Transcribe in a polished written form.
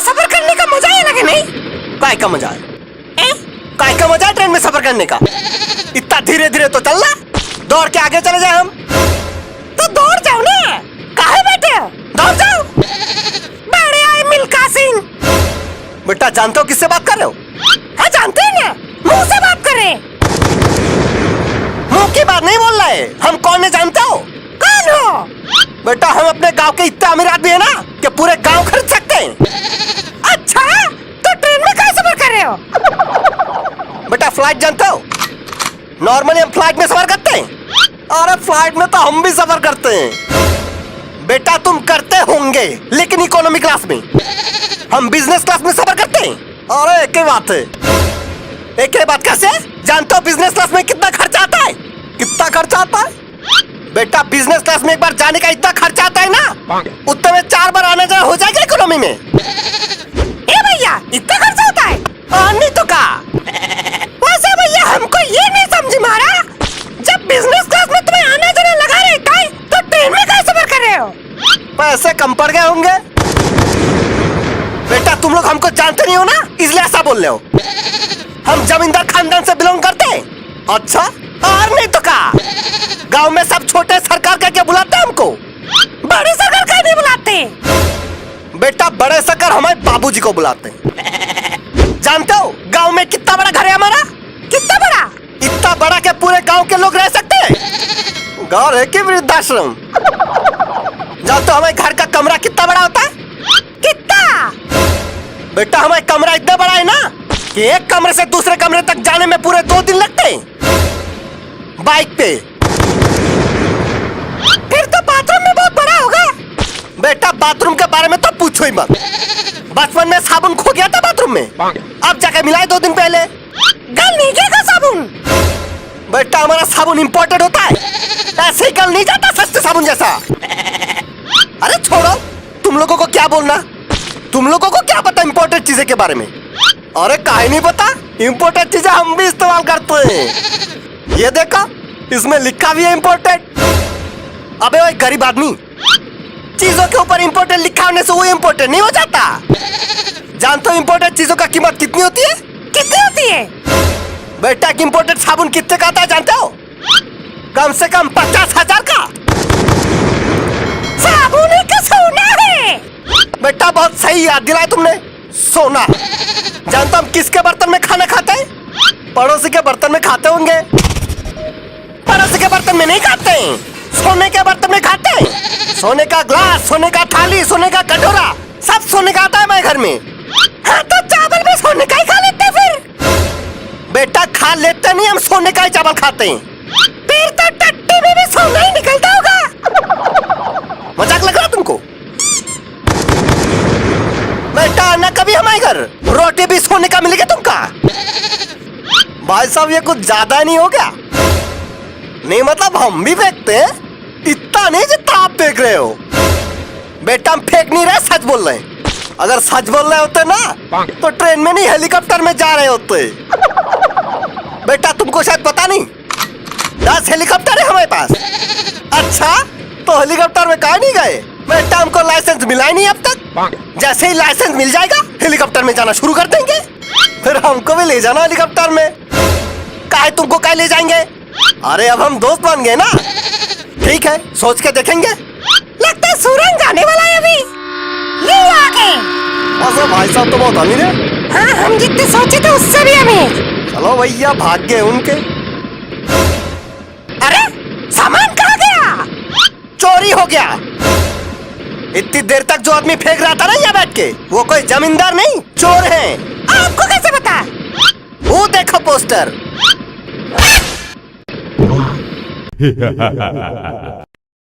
सफर करने का मजा ही अलग है नहीं? काय का मजा है? काय का मजा है ट्रेन में सफर करने का? इतना धीरे धीरे तो चलना, दौड़ के आगे चले जाए हम। तो दौड़ जाओ ना, काहे बैठे हो? दौड़ जाओ। बड़े आए मिल्खा सिंह। बेटा जानते हो किससे बात कर रहे हो? हाँ जानते हैं ना, मुंह से बात कर रहे हैं। मुंह की बात नहीं बोल रहे, हम कौन है जानते हो? कौन हो? बेटा हम अपने गांव के इतने अमीर आदमी है ना कि पूरे गांव खरीद सकते हैं। अच्छा, तो ट्रेन में कैसे सफर कर रहे हो? बेटा फ्लाइट जानते हो? नॉर्मली हम फ्लाइट में सफर करते हैं। अरे फ्लाइट में तो हम भी सफर करते हैं। बेटा तुम करते होंगे लेकिन इकोनॉमी क्लास में, हम बिजनेस क्लास में सफर करते हैं। अरे एक ही बात है। एक ही बात कैसे? जानते हो बिजनेस क्लास में कितना खर्चा आता है? कितना खर्चा आता है? बेटा बिजनेस क्लास में एक बार जाने का इतना खर्चा आता है ना, उतने में 4 बार आना जाना हो जाएगा इकोनॉमी में। ए भैया, इतना खर्चा होता है? नहीं तो का? वैसे भैया हमको ये नहीं समझ में आ रहा, जब बिजनेस क्लास में तुम्हें आना जाना लगा रहता है तो ट्रेन में कैसे सफर कर रहे हो? पैसे कम पड़ गए होंगे। बेटा तुम लोग हमको जानते नहीं हो ना, इसलिए ऐसा बोल रहे हो। हम जमींदार खानदान से बिलोंग करते हैं। अच्छा, और नहीं तो का? गांव में सब छोटे सरकार कह के बुलाते हैं हमको। बड़े सरकार का नहीं बुलाते। बेटा बड़े सरकार हमारे बाबूजी को बुलाते हैं। जानते हो गांव में कितना बड़ा घर है हमारा? कितना बड़ा? इतना बड़ा कि पूरे गांव के लोग रह सकते हैं। गाँव है कि वृद्धाश्रम? जानते हो हमारे घर का कमरा कितना बड़ा होता है? कितना? बेटा हमारा कमरा इतना बड़ा है ना कि एक कमरे से दूसरे कमरे तक जाने में पूरे 2 दिन लगते हैं बाइक पे। फिर तो बाथरूम में बहुत बड़ा होगा। बेटा बाथरूम के बारे में तो पूछो ही मत। बचपन में साबुन खो गया था बाथरूम में, अब जाके मिला है 2 दिन पहले। गल नहीं गया साबुन? बेटा हमारा साबुन इंपोर्टेड होता है, ऐसे ही गल नहीं जाता सस्ते साबुन जैसा। अरे छोड़ो, तुम लोगों को क्या बोलना, तुम लोगों को क्या पता इंपोर्टेड चीजें के बारे में? अरे काहे नहीं पता, इंपोर्टेड चीजें हम भी इस्तेमाल करते हैं। ये देखो इसमें लिखा भी है इंपोर्टेड। अबे वो गरीब आदमी, चीजों के ऊपर इंपोर्टेड लिखा होने से वो इंपोर्टेड नहीं हो जाता। जानते हो इंपोर्टेड चीजों का कीमत कितनी होती है? कितनी होती है? बेटा इंपोर्टेड साबुन कितने का आता है जानते हो? कम से कम 50,000 का। साबुन का सोना है। बेटा बहुत सही याद दिलाया तुमने, सोना। जानते हो हम किसके बर्तन में खाना खाते हैं? पड़ोसी के बर्तन में खाते होंगे। पड़ोसी के बर्तन में नहीं खाते हैं, सोने के बर्तन में खाते हैं। सोने का ग्लास, सोने का थाली, सोने का कटोरा, सब सोने का आता है हमारे घर में। हाँ तो चावल भी सोने का ही खा लेते हैं फिर? बेटा खा लेते नहीं, हम सोने का ही चावल खाते हैं। फिर तो टट्टी में भी सोना ही निकलता होगा। मजाक लग रहा तुमको? बेटा आना कभी हमारे घर, रोटी भी सोने का मिलेगा तुमका। भाई साहब ये कुछ ज्यादा नहीं हो गया? नहीं मतलब हम भी फेंकते हैं, इतना नहीं जितना आप फेंक रहे हो। बेटा हम फेंक नहीं रहे, सच बोल रहे हैं। अगर सच बोल रहे होते ना तो ट्रेन में नहीं हेलीकॉप्टर में जा रहे होते। बेटा तुमको शायद पता नहीं, 10 हेलीकॉप्टर है हमारे पास। अच्छा तो हेलीकॉप्टर में कहाँ नहीं गए? बेटा हमको लाइसेंस मिला ही नहीं अब तक। जैसे ही लाइसेंस मिल जाएगा हेलीकॉप्टर में जाना शुरू कर देंगे, फिर हमको भी ले जाना हेलीकॉप्टर में। काहे तुमको काहे ले जाएंगे? अरे अब हम दोस्त बन गए ना। ठीक है सोच के देखेंगे। लगता है सूरज जाने वाला है अभी। ये आ गए। अच्छा भाई साहब तो बहुत अमीर है। हाँ हम जितने सोचे थे उससे भी अमीर। चलो भैया भाग गए उनके। अरे सामान कहाँ गया? चोरी हो गया। इतनी देर तक जो आदमी फेंक रहा था ना यहाँ बैठ के, वो कोई जमींदार नहीं चोर है। आपको कैसे पता? वो देखो पोस्टर।